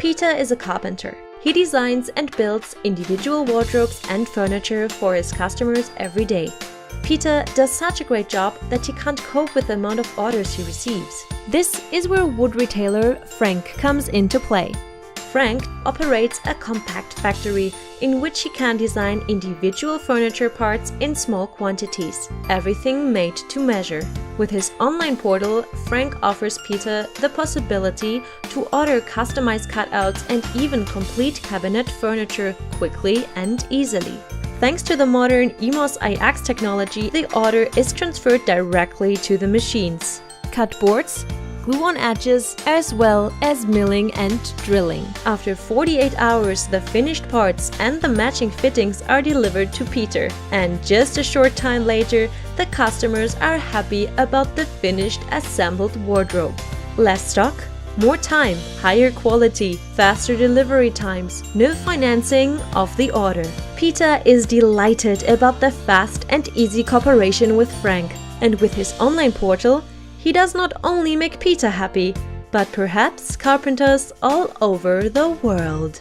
Peter is a carpenter. He designs and builds individual wardrobes and furniture for his customers every day. Peter does such a great job that he can't cope with the amount of orders he receives. This is where wood retailer Frank comes into play. Frank operates a compact factory in which he can design individual furniture parts in small quantities, everything made to measure. With his online portal, Frank offers Peter the possibility to order customized cutouts and even complete cabinet furniture quickly and easily. Thanks to the modern imos IX technology, the order is transferred directly to the machines. Cut boards, glue on edges, as well as milling and drilling. After 48 hours, the finished parts and the matching fittings are delivered to Peter. And just a short time later, the customers are happy about the finished assembled wardrobe. Less stock, more time, higher quality, faster delivery times, no financing of the order. Peter is delighted about the fast and easy cooperation with Frank. And with his online portal, he does not only make Peter happy, but perhaps carpenters all over the world.